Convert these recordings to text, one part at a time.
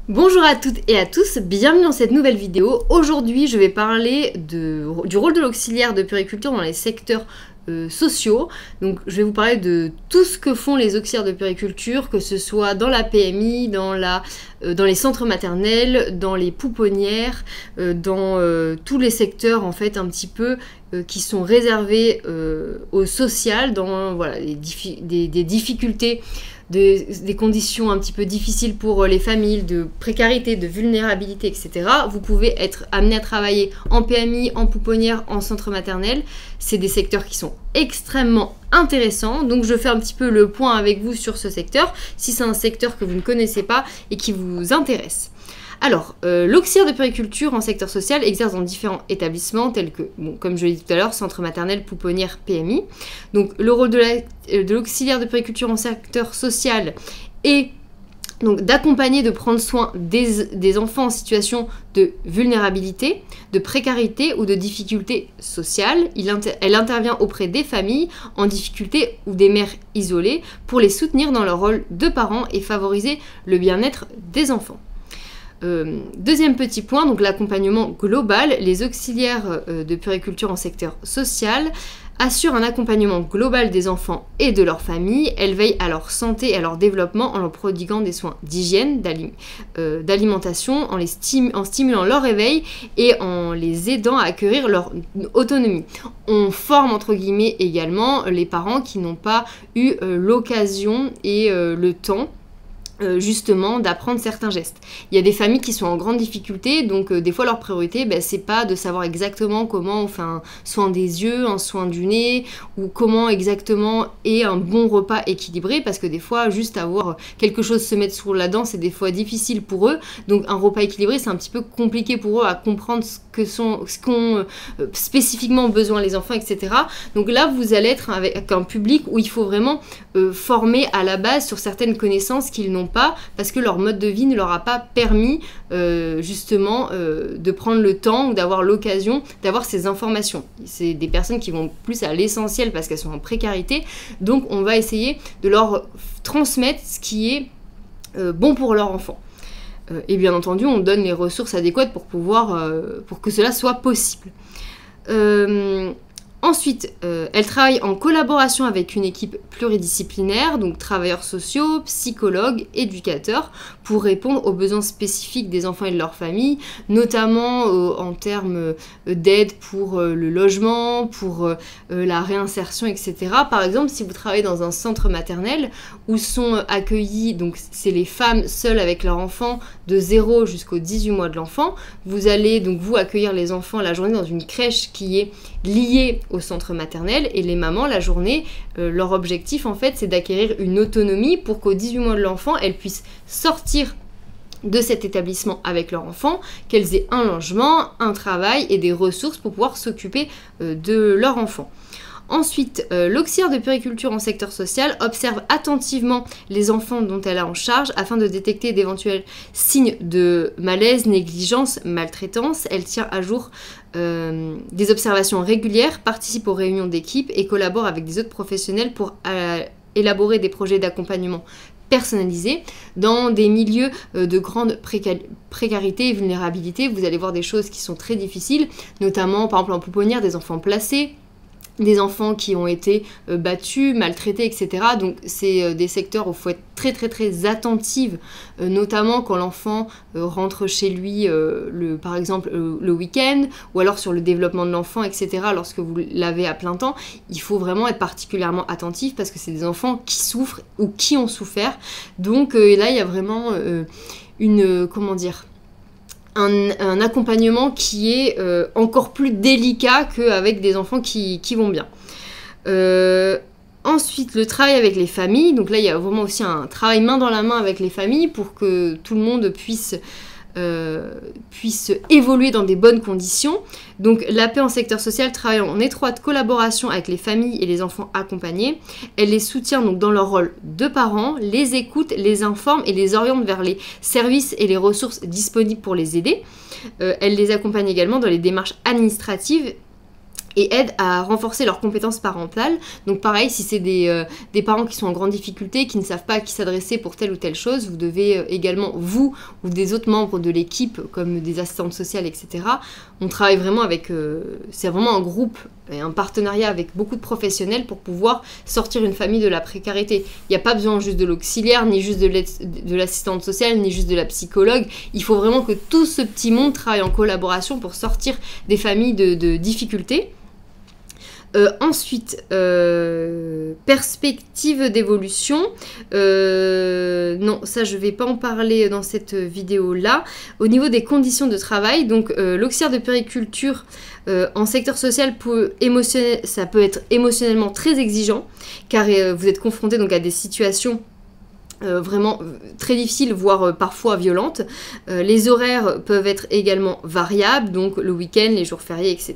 Bonjour à toutes et à tous, bienvenue dans cette nouvelle vidéo. Aujourd'hui, je vais parler du rôle de l'auxiliaire de puériculture dans les secteurs sociaux. Donc, je vais vous parler de tout ce que font les auxiliaires de puériculture, que ce soit dans la PMI, dans les centres maternels, dans les pouponnières, dans tous les secteurs en fait un petit peu qui sont réservés au social, dans voilà, des difficultés, des conditions un petit peu difficiles pour les familles, de précarité, de vulnérabilité, etc. Vous pouvez être amené à travailler en PMI, en pouponnière, en centre maternel. C'est des secteurs qui sont extrêmement intéressants. Donc je fais un petit peu le point avec vous sur ce secteur, si c'est un secteur que vous ne connaissez pas et qui vous intéresse. Alors, l'auxiliaire de puériculture en secteur social exerce dans différents établissements tels que, comme je l'ai dit tout à l'heure, centre maternel, pouponnière, PMI. Donc, le rôle de l'auxiliaire de puériculture en secteur social est donc d'accompagner, de prendre soin des enfants en situation de vulnérabilité, de précarité ou de difficulté sociale. Elle intervient auprès des familles en difficulté ou des mères isolées pour les soutenir dans leur rôle de parents et favoriser le bien-être des enfants. Deuxième petit point, donc l'accompagnement global. Les auxiliaires de puériculture en secteur social assurent un accompagnement global des enfants et de leur famille. Elles veillent à leur santé et à leur développement en leur prodiguant des soins d'hygiène, d'alimentation, en stimulant leur réveil et en les aidant à acquérir leur autonomie. On forme entre guillemets également les parents qui n'ont pas eu l'occasion et le temps justement d'apprendre certains gestes. Il y a des familles qui sont en grande difficulté, donc des fois leur priorité c'est pas de savoir exactement comment on fait un soin des yeux, un soin du nez, ou comment exactement est un bon repas équilibré, parce que des fois juste avoir quelque chose se mettre sous la dent c'est des fois difficile pour eux, donc un repas équilibré c'est un petit peu compliqué pour eux à comprendre ce qu'ont spécifiquement besoin les enfants, etc. Donc là vous allez être avec un public où il faut vraiment former à la base sur certaines connaissances qu'ils n'ont pas, parce que leur mode de vie ne leur a pas permis justement de prendre le temps ou d'avoir l'occasion d'avoir ces informations. C'est des personnes qui vont plus à l'essentiel parce qu'elles sont en précarité, donc on va essayer de leur transmettre ce qui est bon pour leur enfant. Et bien entendu, on donne les ressources adéquates pour que cela soit possible. Ensuite, elle travaille en collaboration avec une équipe pluridisciplinaire, donc travailleurs sociaux, psychologues, éducateurs, pour répondre aux besoins spécifiques des enfants et de leur famille, notamment en termes d'aide pour le logement, pour la réinsertion, etc. Par exemple, si vous travaillez dans un centre maternel où sont accueillis, donc c'est les femmes seules avec leurs enfants de 0 jusqu'aux 18 mois de l'enfant, vous allez donc vous accueillir les enfants la journée dans une crèche qui est liée au centre maternel, et les mamans la journée, leur objectif en fait c'est d'acquérir une autonomie pour qu'aux 18 mois de l'enfant elles puissent sortir de cet établissement avec leur enfant, qu'elles aient un logement, un travail et des ressources pour pouvoir s'occuper de leur enfant. Ensuite, l'auxiliaire de puériculture en secteur social observe attentivement les enfants dont elle a en charge afin de détecter d'éventuels signes de malaise, négligence, maltraitance. Elle tient à jour des observations régulières, participe aux réunions d'équipe et collabore avec des autres professionnels pour élaborer des projets d'accompagnement personnalisés. Dans des milieux de grande précarité et vulnérabilité, vous allez voir des choses qui sont très difficiles, notamment par exemple en pouponnière, des enfants placés, des enfants qui ont été battus, maltraités, etc. Donc c'est des secteurs où il faut être très très très attentive, notamment quand l'enfant rentre chez lui, par exemple le week-end, ou alors sur le développement de l'enfant, etc. Lorsque vous l'avez à plein temps, il faut vraiment être particulièrement attentif parce que c'est des enfants qui souffrent ou qui ont souffert. Donc là il y a vraiment un accompagnement qui est encore plus délicat qu'avec des enfants qui vont bien. Ensuite, le travail avec les familles. Donc là, il y a vraiment aussi un travail main dans la main avec les familles pour que tout le monde puisse évoluer dans des bonnes conditions. Donc l'AP en secteur social travaille en étroite collaboration avec les familles et les enfants accompagnés. Elle les soutient donc dans leur rôle de parents, les écoute, les informe et les oriente vers les services et les ressources disponibles pour les aider. Elle les accompagne également dans les démarches administratives et aident à renforcer leurs compétences parentales. Donc pareil, si c'est des parents qui sont en grande difficulté, qui ne savent pas à qui s'adresser pour telle ou telle chose, vous devez également, vous ou des autres membres de l'équipe, comme des assistantes sociales, etc., on travaille vraiment avec, c'est vraiment un groupe et un partenariat avec beaucoup de professionnels pour pouvoir sortir une famille de la précarité. Il n'y a pas besoin juste de l'auxiliaire, ni juste de l'assistante sociale, ni juste de la psychologue. Il faut vraiment que tout ce petit monde travaille en collaboration pour sortir des familles de difficultés. Ensuite, perspective d'évolution. Non, ça je vais pas en parler dans cette vidéo-là. Au niveau des conditions de travail, donc l'auxiliaire de puériculture en secteur social ça peut être émotionnellement très exigeant, car vous êtes confronté donc à des situations vraiment très difficiles, voire parfois violentes. Les horaires peuvent être également variables, donc le week-end, les jours fériés, etc.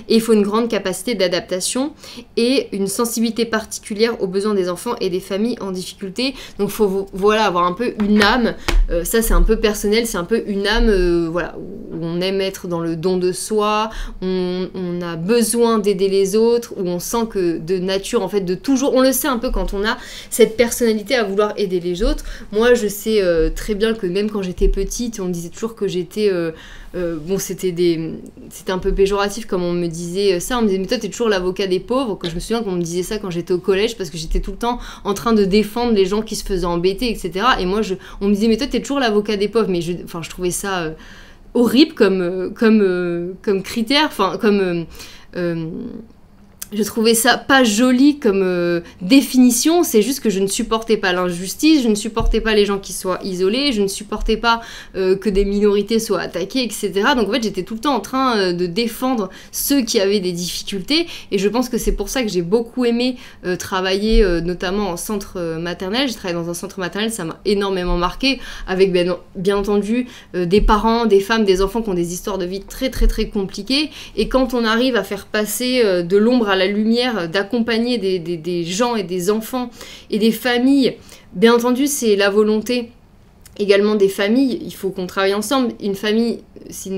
Et il faut une grande capacité d'adaptation et une sensibilité particulière aux besoins des enfants et des familles en difficulté. Donc il faut voilà, avoir un peu une âme, ça c'est un peu personnel, c'est un peu une âme voilà, où on aime être dans le don de soi, on a besoin d'aider les autres, où on sent que de nature, en fait, de toujours, on le sait un peu quand on a cette personnalité à vouloir aider les autres. Moi je sais très bien que même quand j'étais petite, on me disait toujours que j'étais bon, c'était un peu péjoratif comme on me disait ça, on me disait mais toi t'es toujours l'avocat des pauvres, que je me souviens qu'on me disait ça quand j'étais au collège parce que j'étais tout le temps en train de défendre les gens qui se faisaient embêter, etc. Et moi on me disait mais toi t'es toujours l'avocat des pauvres, mais je trouvais ça horrible comme critère, enfin comme je trouvais ça pas joli comme définition. C'est juste que je ne supportais pas l'injustice, je ne supportais pas les gens qui soient isolés, je ne supportais pas que des minorités soient attaquées, etc. Donc en fait j'étais tout le temps en train de défendre ceux qui avaient des difficultés, et je pense que c'est pour ça que j'ai beaucoup aimé travailler notamment en centre maternel. J'ai travaillé dans un centre maternel, ça m'a énormément marqué, avec bien entendu des parents, des femmes, des enfants qui ont des histoires de vie très très très compliquées, et quand on arrive à faire passer de l'ombre à la lumière, d'accompagner des gens et des enfants et des familles, bien entendu c'est la volonté également des familles, il faut qu'on travaille ensemble. Une famille, si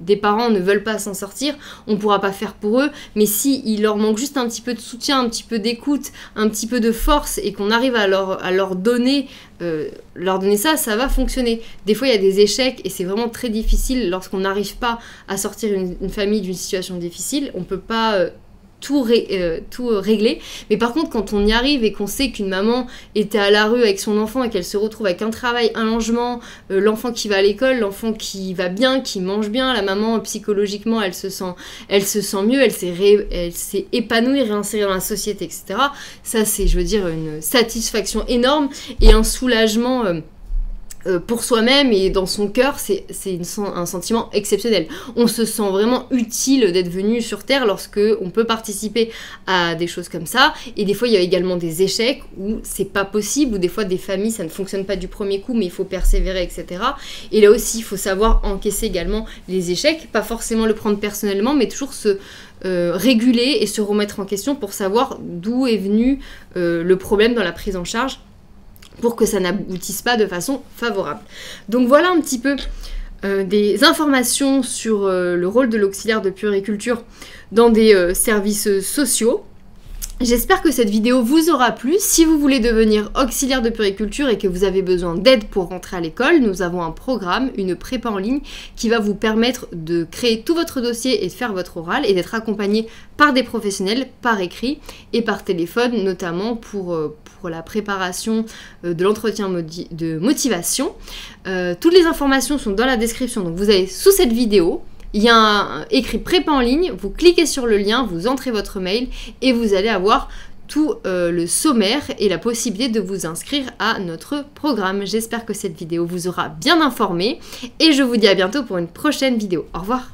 des parents ne veulent pas s'en sortir, on ne pourra pas faire pour eux, mais si il leur manque juste un petit peu de soutien, un petit peu d'écoute, un petit peu de force, et qu'on arrive à leur donner ça, ça va fonctionner. Des fois il y a des échecs et c'est vraiment très difficile lorsqu'on n'arrive pas à sortir une famille d'une situation difficile. On ne peut pas tout régler, mais par contre quand on y arrive et qu'on sait qu'une maman était à la rue avec son enfant et qu'elle se retrouve avec un travail, un logement, l'enfant qui va à l'école, l'enfant qui va bien, qui mange bien, la maman psychologiquement elle se sent mieux, elle s'est épanouie, réinsérée dans la société, etc. Ça c'est, je veux dire, une satisfaction énorme et un soulagement pour soi-même et dans son cœur, c'est un sentiment exceptionnel. On se sent vraiment utile d'être venu sur Terre lorsque on peut participer à des choses comme ça. Et des fois, il y a également des échecs où c'est pas possible, ou des fois des familles, ça ne fonctionne pas du premier coup, mais il faut persévérer, etc. Et là aussi, il faut savoir encaisser également les échecs, pas forcément le prendre personnellement, mais toujours se réguler et se remettre en question pour savoir d'où est venu le problème dans la prise en charge, pour que ça n'aboutisse pas de façon favorable. Donc voilà un petit peu des informations sur le rôle de l'auxiliaire de puériculture dans des services sociaux. J'espère que cette vidéo vous aura plu. Si vous voulez devenir auxiliaire de puériculture et que vous avez besoin d'aide pour rentrer à l'école, nous avons un programme, une prépa en ligne qui va vous permettre de créer tout votre dossier et de faire votre oral et d'être accompagné par des professionnels par écrit et par téléphone, notamment pour la préparation de l'entretien de motivation. Toutes les informations sont dans la description, donc vous avez sous cette vidéo. Il y a écrit prépa en ligne, vous cliquez sur le lien, vous entrez votre mail et vous allez avoir tout le sommaire et la possibilité de vous inscrire à notre programme. J'espère que cette vidéo vous aura bien informé et je vous dis à bientôt pour une prochaine vidéo. Au revoir.